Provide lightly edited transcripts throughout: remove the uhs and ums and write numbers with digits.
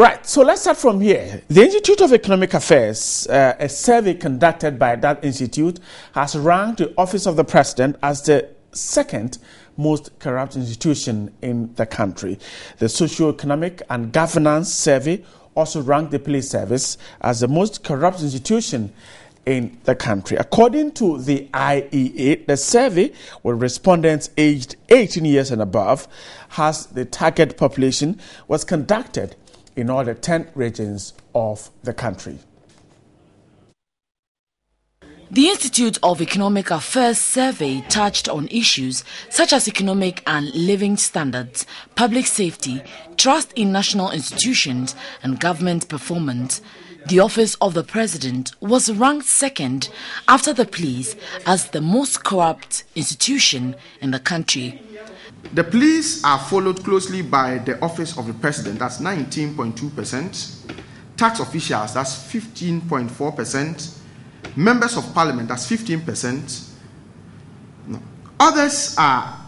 Right, so let's start from here. The Institute of Economic Affairs, a survey conducted by that institute, has ranked the Office of the President as the second most corrupt institution in the country. The Socio-Economic and Governance Survey also ranked the Police Service as the most corrupt institution in the country. According to the IEA, the survey with respondents aged 18 years and above has the target population was conducted in all the 10 regions of the country. The Institute of Economic Affairs survey touched on issues such as economic and living standards, public safety, trust in national institutions, and government performance. The Office of the President was ranked second after the police as the most corrupt institution in the country. The police are followed closely by the Office of the President, that's 19.2%, tax officials, that's 15.4%, members of parliament, that's 15%. No. Others are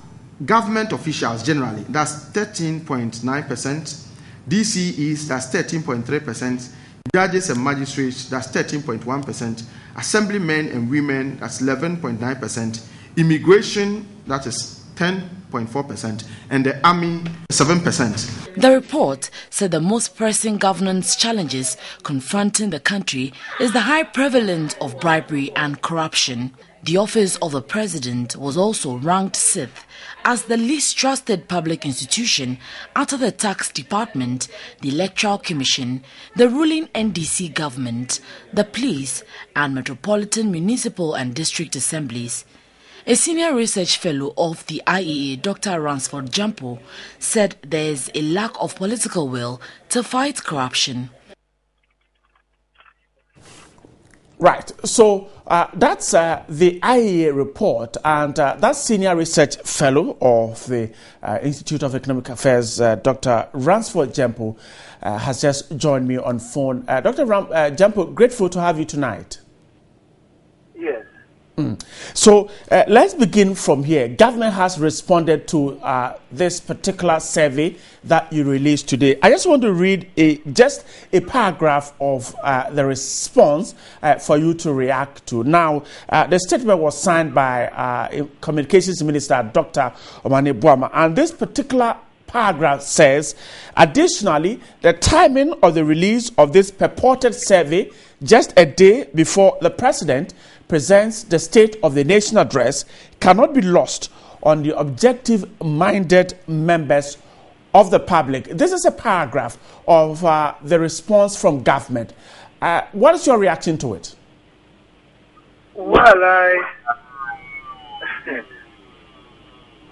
government officials generally, that's 13.9%, DCEs, that's 13.3%, judges and magistrates, that's 13.1%, assemblymen and women, that's 11.9%, immigration, that is 10.4%, and the army, 7%. The report said the most pressing governance challenges confronting the country is the high prevalence of bribery and corruption. The Office of the President was also ranked 6th as the least trusted public institution after the Tax Department, the Electoral Commission, the ruling NDC government, the police, and metropolitan, municipal and district assemblies. A senior research fellow of the IEA, Dr. Ransford Jampo, said there is a lack of political will to fight corruption. Right, so that's the IEA report, and that senior research fellow of the Institute of Economic Affairs, Dr. Ransford Jampo, has just joined me on phone. Dr. Jampo, grateful to have you tonight. Yes. So let's begin from here. Government has responded to this particular survey that you released today. I just want to read just a paragraph of the response for you to react to. Now, the statement was signed by Communications Minister Dr. Omane Boamah, and this particular paragraph says, additionally, the timing of the release of this purported survey just a day before the President presents the State of the Nation address cannot be lost on the objective-minded members of the public. This is a paragraph of the response from government. What is your reaction to it? Well,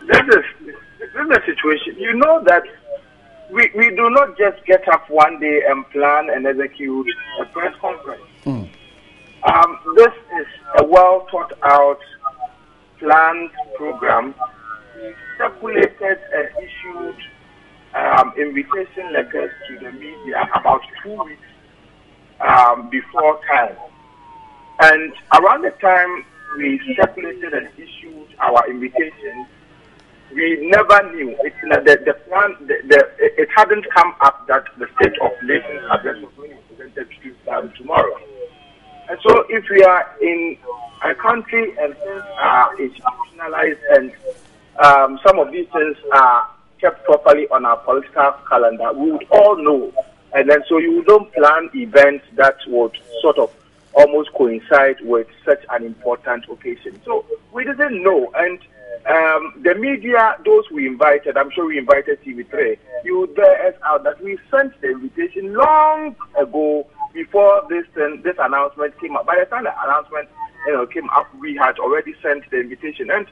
this is a situation. You know that we do not just get up one day and plan and execute a press conference. This is a well thought out, planned program. We circulated and issued invitation letters to the media about 2 weeks before time. And around the time we circulated and issued our invitations, we never knew. The plan. It hadn't come up that the State of Nations address was going to be presented tomorrow. And so, if we are in a country and things are institutionalized and some of these things are kept properly on our political calendar, we would all know. And then, so you don't plan events that would sort of almost coincide with such an important occasion. So we didn't know, and the media, those we invited, I'm sure we invited TV3, you would bear us out that we sent the invitation long ago before this announcement came up. By the time the announcement came up, we had already sent the invitation. And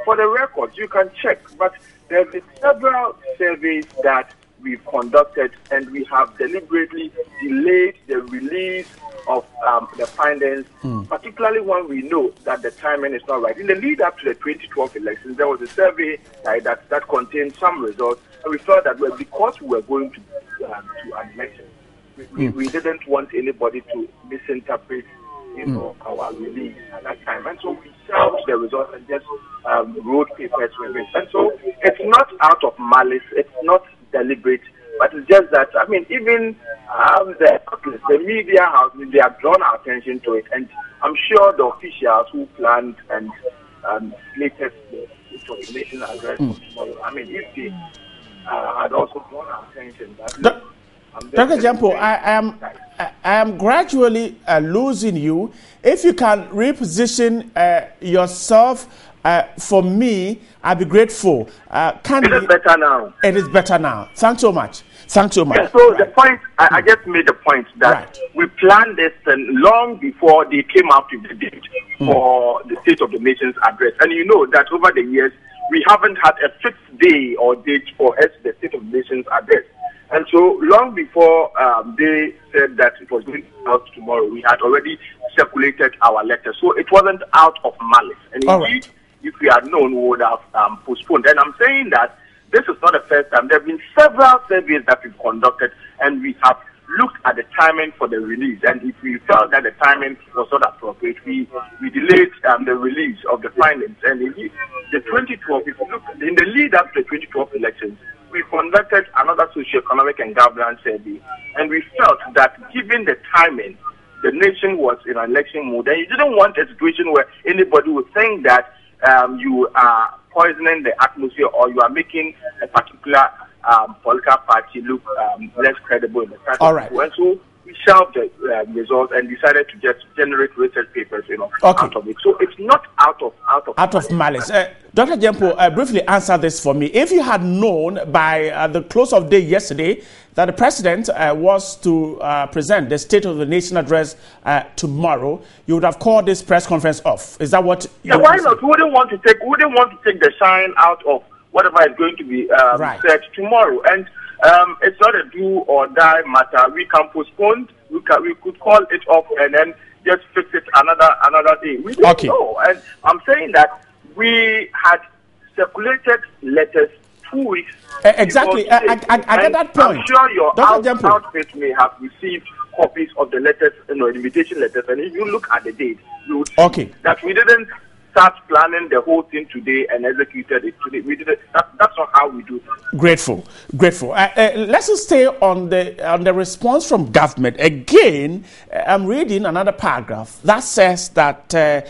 for the records, you can check, but there have been several surveys that we've conducted, and we have deliberately delayed the release of the findings, particularly when we know that the timing is not right. In the lead up to the 2012 elections, there was a survey that contained some results, and we thought that because we were going to an election, we didn't want anybody to misinterpret our release at that time. And so we shelved the results and just wrote papers with it. And so it's not out of malice, it's not deliberate, But it's just that, I mean, even the media house, they have drawn our attention to it. And I'm sure the officials who planned and slated the Nation address for tomorrow, I mean, if they had also drawn our attention. Dr. Jampo, I am gradually losing you. If you can reposition yourself for me, I'd be grateful. It is better now. It is better now. Thanks so much. Thanks so much. Yeah, so the point, I just made the point that we planned this long before they came out with the date for the State of the Nation's address. And you know that over the years, we haven't had a fixed day or date for the State of the Nation's address. And so long before they said that it was going to be out tomorrow, we had already circulated our letter. So it wasn't out of malice. And indeed, if we had known, we would have postponed. And I'm saying that this is not the first time. There have been several surveys that we've conducted, and we have looked at the timing for the release. And if we felt that the timing was not appropriate, we delayed the release of the findings. And indeed, the 2012, if you look in the lead up to the 2012 elections, we conducted another socio-economic and governance survey, and we felt that given the timing, the nation was in an election mode, and you didn't want a situation where anybody would think that you are poisoning the atmosphere or you are making a particular political party look less credible in the country. All right. And so we shelved the results and decided to just generate research papers, out of it. So it's not out of malice. Dr. Jampo, briefly answer this for me. If you had known by the close of day yesterday that the president was to present the State of the Nation address tomorrow, you would have called this press conference off. Is that what? Why not? We wouldn't want to take the shine out of whatever is going to be said tomorrow. And it's not a do or die matter. We can postpone. We could call it off and then just fix it another day. We don't know. And I'm saying that we had circulated letters 2 weeks. Exactly. I get that point. I'm sure your outfit may have received copies of the letters, invitation letters. And if you look at the date, you would see that we didn't start planning the whole thing today and executed it today. We did it. That's not how we do it. Grateful. Let's just stay on the response from government. Again, I'm reading another paragraph that says that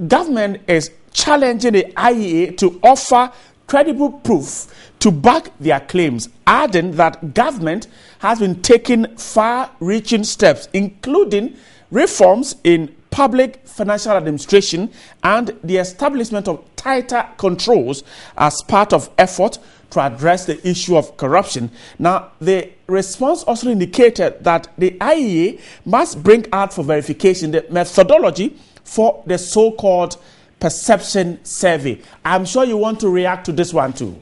government is challenging the IEA to offer credible proof to back their claims, adding that government has been taking far-reaching steps, including reforms in public financial administration and the establishment of tighter controls as part of effort to address the issue of corruption. Now, the response also indicated that the IEA must bring out for verification the methodology for the so-called perception survey. I'm sure you want to react to this one too.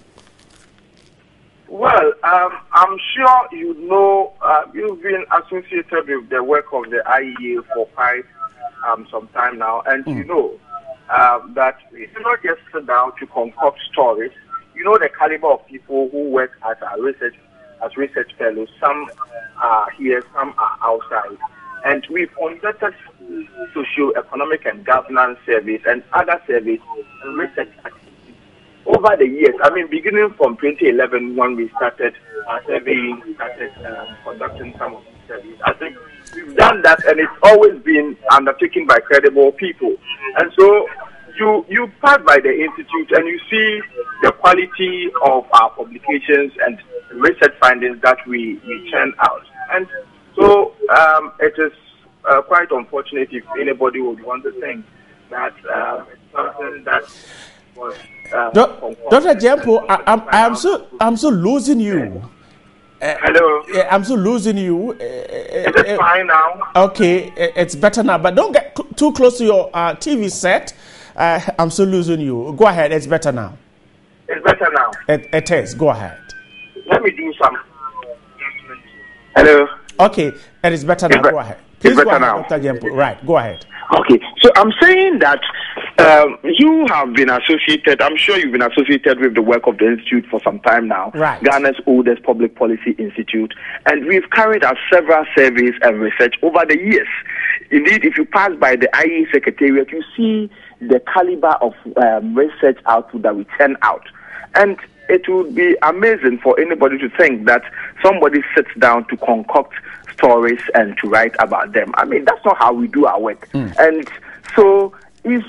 Well, I'm sure you know, you've been associated with the work of the IEA for quite some time now, and you know that we do not just sit down to concoct stories. You know the caliber of people who work as research fellows. Some are here, some are outside. And we've conducted socio-economic and governance surveys and other surveys and research activities over the years. I mean, beginning from 2011 when we started surveying, conducting some of these surveys. I think we've done that, and it's always been undertaken by credible people. And so you pass by the institute and you see the quality of our publications and research findings that we churn out. And so it is quite unfortunate if anybody would want to think that it's something that was. Dr. Jampo, I'm so losing you. Hello. I'm so losing you. Is it fine now? Okay, it's better now, but don't get too close to your TV set. I'm so losing you. Go ahead. It's better now. It's better now. It is. Go ahead. Let me do some. Hello. Okay, it is better now. Go ahead. Please it's go ahead, now. Dr. Jampo. Right, go ahead. Okay, so I'm saying that you have been associated, I'm sure you've been associated with the work of the Institute for some time now, right. Ghana's oldest public policy institute, and we've carried out several surveys and research over the years. Indeed, if you pass by the IEA Secretariat, you see the caliber of research output that we churn out. And it would be amazing for anybody to think that somebody sits down to concoct stories and to write about them. I mean, that's not how we do our work. And so if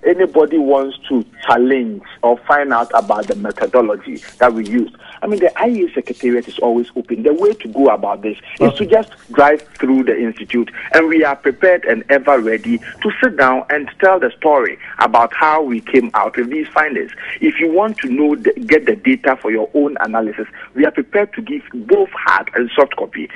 anybody wants to challenge or find out about the methodology that we use, I mean, the IEA Secretariat is always open. The way to go about this is to just drive through the institute, and we are prepared and ever ready to sit down and tell the story about how we came out with these findings. If you want to know, get the data for your own analysis, we are prepared to give both hard and soft copy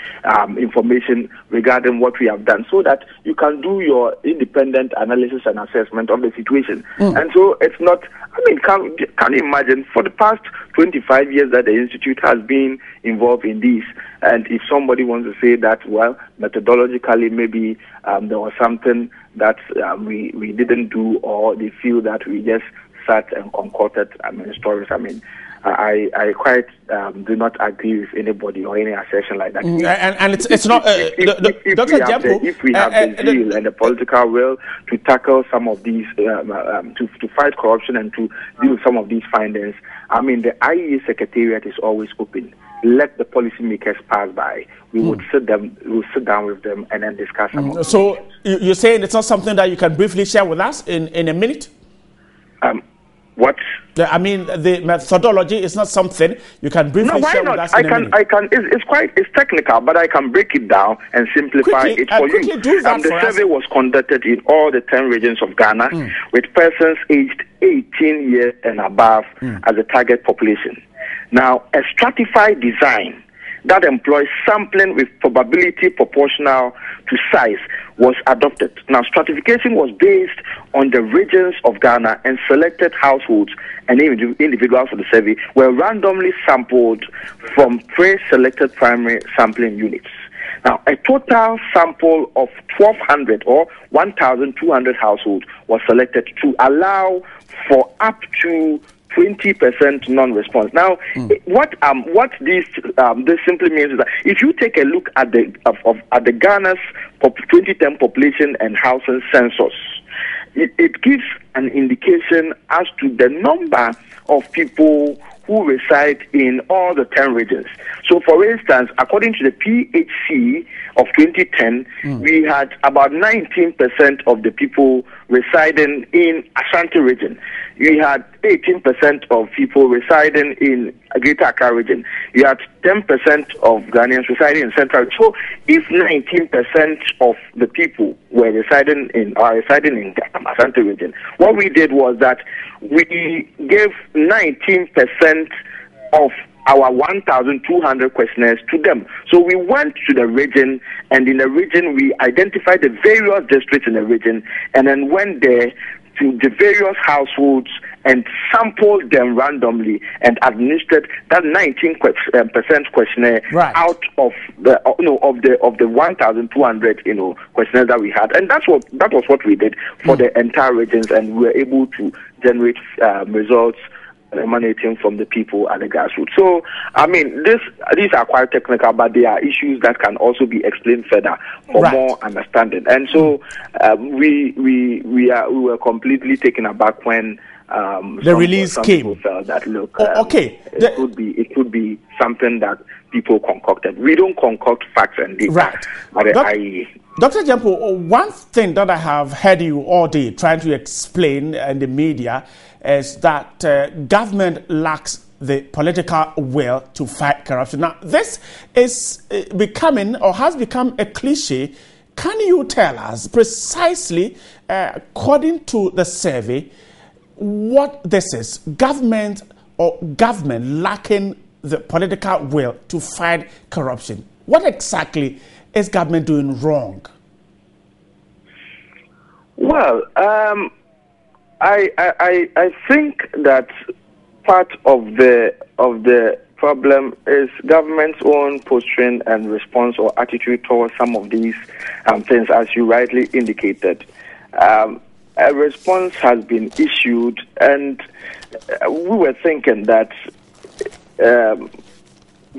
information regarding what we have done, so that you can do your independent analysis and assessment of the situation. And so it's not, I mean, can you imagine, for the past 25 years that the Institute has been involved in this, and if somebody wants to say that, well, methodologically maybe there was something that we didn't do, or they feel that we just sat and concocted stories, I mean, I quite do not agree with anybody or any assertion like that. And it's not, Dr. Jampo, if we have the zeal and the political will to tackle some of these, to fight corruption and to deal with some of these findings, I mean, the IEA Secretariat is always open. Let the policymakers pass by. We would sit down with them and then discuss some of them. So you're saying it's not something that you can briefly share with us in a minute? What? I mean, the methodology is not something you can briefly share with us in a minute. It's technical, but I can break it down and simplify it for you. The survey was conducted in all the 10 regions of Ghana with persons aged 18 years and above as a target population. Now, a stratified design that employs sampling with probability proportional to size was adopted. Now, stratification was based on the regions of Ghana, and selected households and individuals for the survey were randomly sampled from pre-selected primary sampling units. Now, a total sample of 1,200 or 1,200 households was selected to allow for up to 20% non-response. Now, what this simply means is that if you take a look at the Ghana's 2010 population and housing census, it gives an indication as to the number of people who reside in all the 10 regions. So, for instance, according to the PHC of 2010, we had about 19% of the people residing in Ashanti region. We had 18% of people residing in Greater Accra region. We had 10% of Ghanaians residing in Central. So, if 19% of the people were residing in Ashanti region, what we did was that we gave 19% of our 1,200 questionnaires to them. So we went to the region, and in the region we identified the various districts in the region, and then went there to the various households and sampled them randomly and administered that 19% questionnaire out of the of the 1,200 questionnaires that we had, and that was what we did for the entire regions, and we were able to generate results emanating from the people at the grassroots. So, I mean, these are quite technical, but they are issues that can also be explained further for more understanding. And so, we were completely taken aback when the release came. People felt that it could be something that people concocted. We don't concoct facts and data. Dr. Jampo, one thing that I have heard you all day trying to explain in the media is that government lacks the political will to fight corruption. Now, this is becoming or has become a cliche. Can you tell us precisely, according to the survey, what this is? Government lacking the political will to fight corruption. What exactly is government doing wrong? Well, I think that part of the problem is government's own posturing and response or attitude towards some of these things, as you rightly indicated. A response has been issued, and we were thinking that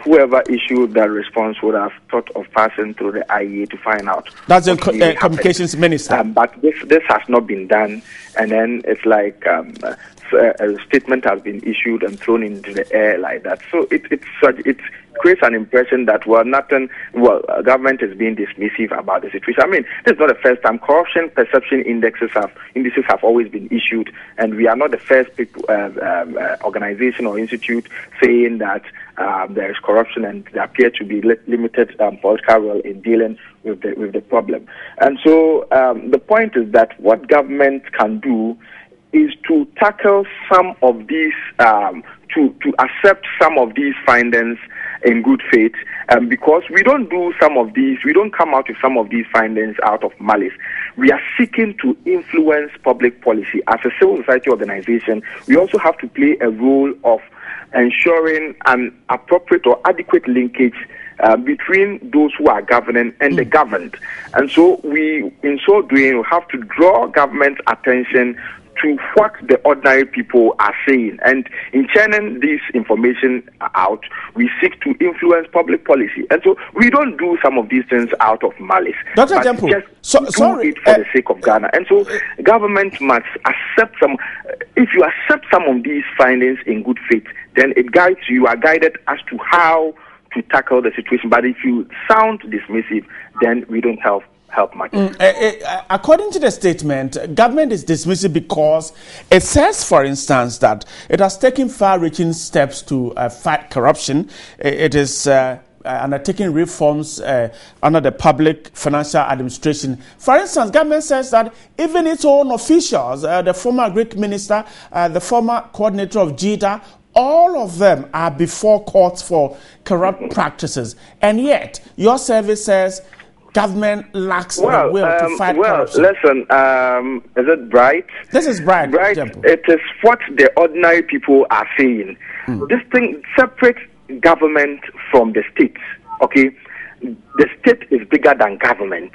whoever issued that response would have thought of passing through the IEA to find out. That's the communications minister. But this has not been done, and then it's like a statement has been issued and thrown into the air like that. So it creates an impression that government is being dismissive about the situation. I mean, this is not the first time. Corruption perception indices have always been issued, and we are not the first organization or institute saying that there is corruption and there appear to be limited political will in dealing with the problem. And so the point is that what government can do is to tackle some of these, to accept some of these findings in good faith, because we don't come out with some of these findings out of malice. We are seeking to influence public policy. As a civil society organization, we also have to play a role of ensuring an appropriate or adequate linkage between those who are governing and the governed. And so in so doing, we have to draw government's attention to what the ordinary people are saying. And in churning this information out, we seek to influence public policy. And so we don't do some of these things out of malice. Dr. Jempo, it for the sake of Ghana. And so government must accept if you accept some of these findings in good faith, then you are guided as to how to tackle the situation. But if you sound dismissive, then we don't help much. According to the statement, government is dismissive because it says, for instance, that it has taken far-reaching steps to fight corruption. It is undertaking reforms under the public financial administration. For instance, government says that even its own officials, the former Greek minister, the former coordinator of JITA, all of them are before courts for corrupt practices. And yet, your service says government lacks the will to fight corruption. Listen, is it Bright? This is Bright. It is what the ordinary people are saying. This thing separates government from the state. Okay? The state is bigger than government.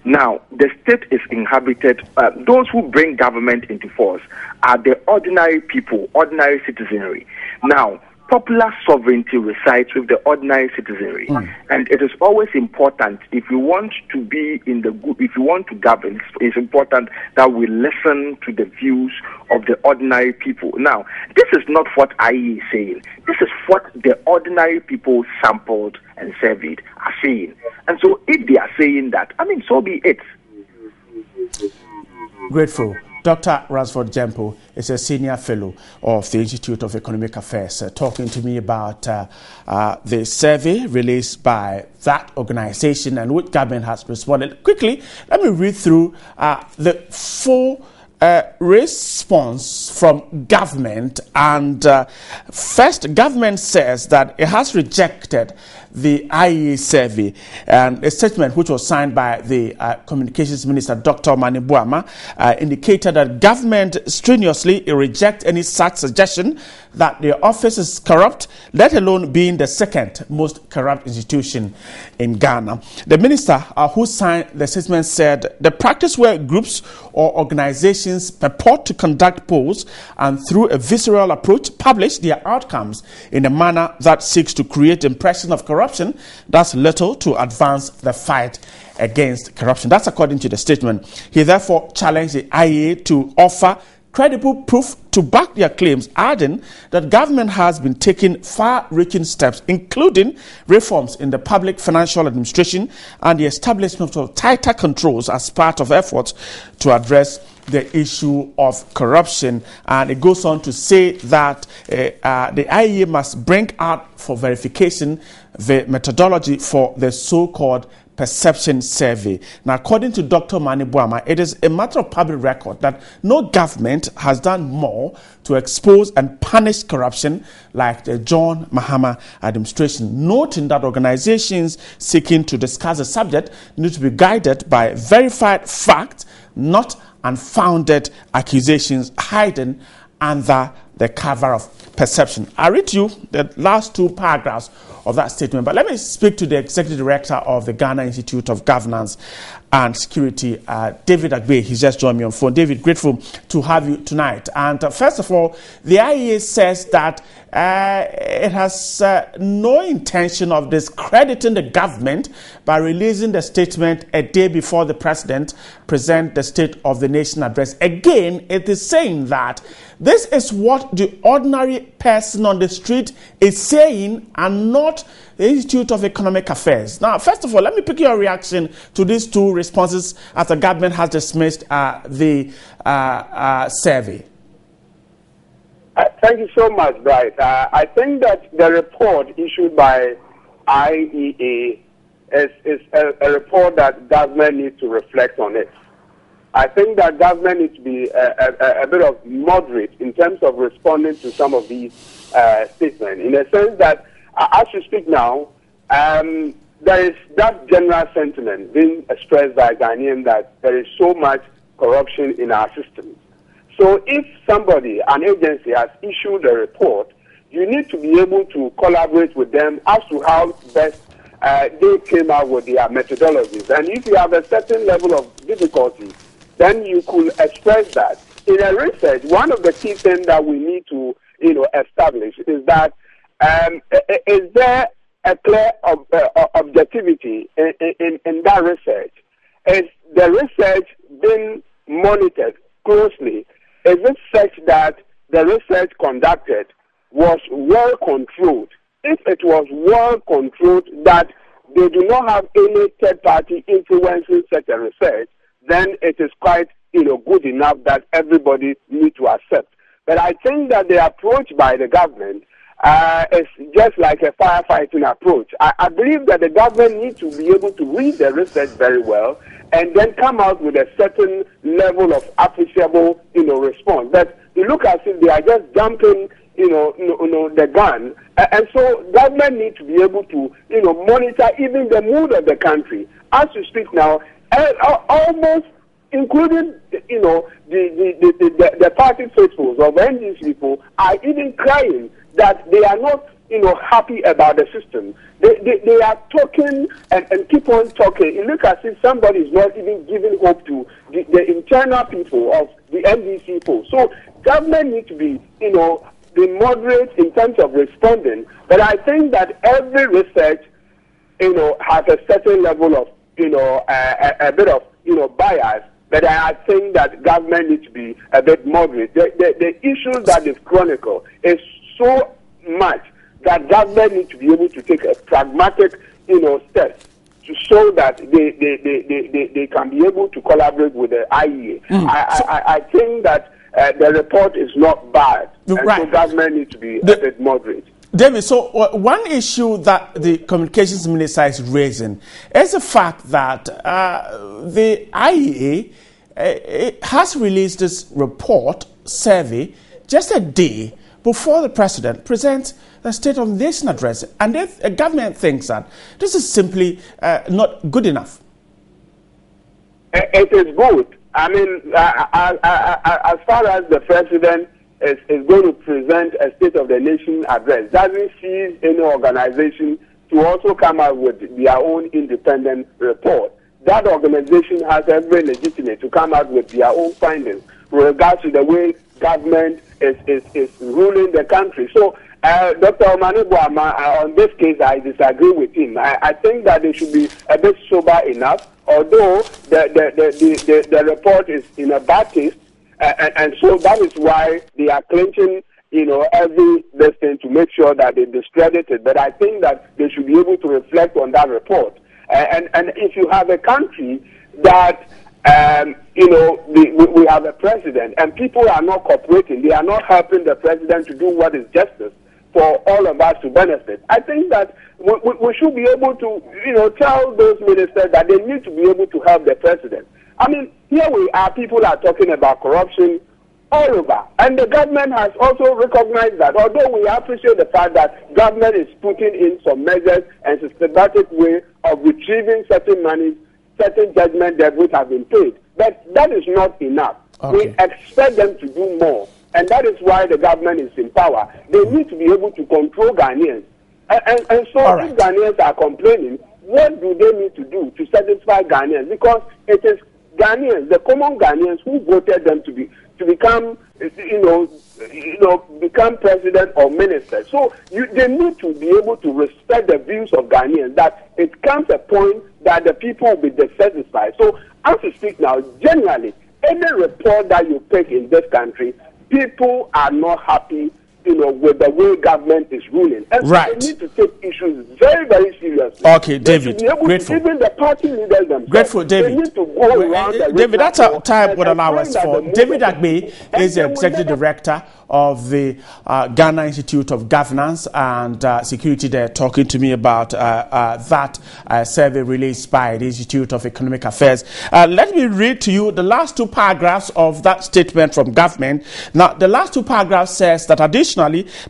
Now, the state is inhabited. Those who bring government into force are the ordinary people, ordinary citizenry. Now, popular sovereignty resides with the ordinary citizenry, and it is always important, if you want to be in the good, if you want to govern, it's important that we listen to the views of the ordinary people. Now, this is not what IEA is saying. This is what the ordinary people sampled and surveyed are saying. And so if they are saying that, I mean, so be it. Grateful. Dr. Ransford Jempo is a senior fellow of the Institute of Economic Affairs, talking to me about the survey released by that organization and which government has responded. Quickly, let me read through the full response from government. And first, government says that it has rejected the IEA survey, and a statement which was signed by the Communications Minister, Dr. Mani Buama, indicated that government strenuously rejects any such suggestion that the office is corrupt, let alone being the second most corrupt institution in Ghana. The minister who signed the statement said the practice where groups or organizations purport to conduct polls and through a visceral approach publish their outcomes in a manner that seeks to create the impression of corruption does little to advance the fight against corruption. That's according to the statement. He therefore challenged the IEA to offer credible proof to back their claims, adding that government has been taking far-reaching steps, including reforms in the public financial administration and the establishment of tighter controls as part of efforts to address the issue of corruption. And it goes on to say that the IEA must bring out for verification the methodology for the so-called perception survey. Now, according to Dr. Mani Buama, it is a matter of public record that no government has done more to expose and punish corruption like the John Mahama administration, noting that organizations seeking to discuss the subject need to be guided by verified facts, not unfounded accusations hidden under the cover of perception. I read you the last two paragraphs of that statement, but let me speak to the Executive Director of the Ghana Institute of Governance and Security, David Agbe. He's just joined me on phone. David, grateful to have you tonight. And first of all, the IEA says that it has no intention of discrediting the government by releasing the statement a day before the president presents the State of the Nation address. Again, it is saying that this is what the ordinary person on the street is saying and not the Institute of Economic Affairs. Now, first of all, let me pick your reaction to these two responses as the government has dismissed the survey. Thank you so much, Bright. I think that the report issued by IEA is a report that government needs to reflect on it. I think that government needs to be a bit of moderate in terms of responding to some of these statements, in a sense that, as you speak now, there is that general sentiment being expressed by Ghanaians that there is so much corruption in our system. So if somebody, an agency, has issued a report, you need to be able to collaborate with them as to how best they came out with their methodologies. And if you have a certain level of difficulty, then you could express that. In a research, one of the key things that we need to establish is that is there a clear objectivity in that research? Is the research being monitored closely? Is it such that the research conducted was well controlled? If it was well controlled, that they do not have any third party influencing such a research, then it is quite good enough that everybody needs to accept. But I think that the approach by the government is just like a firefighting approach. I believe that the government needs to be able to read the research very well and then come out with a certain level of appreciable, response. But you look as if they are just jumping, the gun. And so government needs to be able to, monitor even the mood of the country. As you speak now, almost including, the party faithfuls of NDC people are even crying that they are not, happy about the system. They are talking and keep on talking. It looks as if somebody is not even giving hope to the internal people of the NDC people. So government needs to be, be moderate in terms of responding. But I think that every research, has a certain level of, a bit of, bias. But I think that government needs to be a bit moderate. The issues that is chronicled is so much that government needs to be able to take a pragmatic, step to show that they can be able to collaborate with the IEA. I think that the report is not bad, and so government needs to be a bit moderate. David, so one issue that the communications minister is raising is the fact that the IEA has released this report survey just a day before the president presents the State of the Nation address, and the government thinks that this is simply not good enough. It is good. I mean, as far as the president is going to present a State of the Nation address, doesn't see any organization to also come out with their own independent report. That organization has every legitimate to come out with their own findings with regards to the way government is ruling the country. So, Dr. Omane Boama, on this case, I disagree with him. I think that they should be a bit sober enough, although the report is in a bad taste. And so that is why they are clinching, every thing to make sure that they discredit it. But I think that they should be able to reflect on that report. And if you have a country that, we have a president and people are not cooperating, they are not helping the president to do what is justice for all of us to benefit. I think that we should be able to, tell those ministers that they need to be able to help the president. I mean, here we are, people are talking about corruption all over. And the government has also recognized that, although we appreciate the fact that government is putting in some measures and systematic way of retrieving certain money, certain judgment that would have been paid. But that is not enough. Okay. We expect them to do more. And that is why the government is in power. They need to be able to control Ghanaians. And so if Ghanaians are complaining, what do they need to do to satisfy Ghanaians? Because it is Ghanaians, the common Ghanaians, who voted them to become, become president or minister. So they need to be able to respect the views of Ghanaians. That it comes a point that the people will be dissatisfied. So as we speak now, generally, any report that you pick in this country, people are not happy, with the way government is ruling. And so they need to take issues very, very seriously. Okay, David, grateful. Even the party leaders themselves. Grateful, David. They need to go around David, that's our time would allow us for. David Agbe is the Executive Director of the Ghana Institute of Governance and Security there, talking to me about that survey released by the Institute of Economic Affairs. Let me read to you the last two paragraphs of that statement from government. Now, the last two paragraphs says that additionally,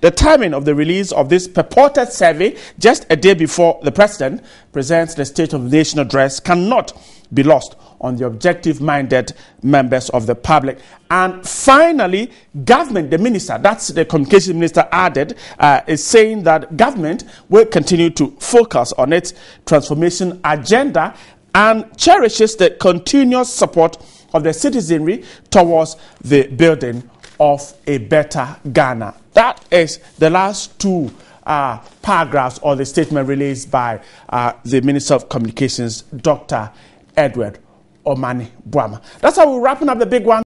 the timing of the release of this purported survey just a day before the president presents the State of the Nation address cannot be lost on the objective-minded members of the public. And finally, government, the minister, that's the communication minister added, is saying that government will continue to focus on its transformation agenda and cherishes the continuous support of the citizenry towards the building of a better Ghana. That is the last two paragraphs or the statement released by the Minister of Communications, Dr. Edward Omani Boamah. That's how we're wrapping up the big one.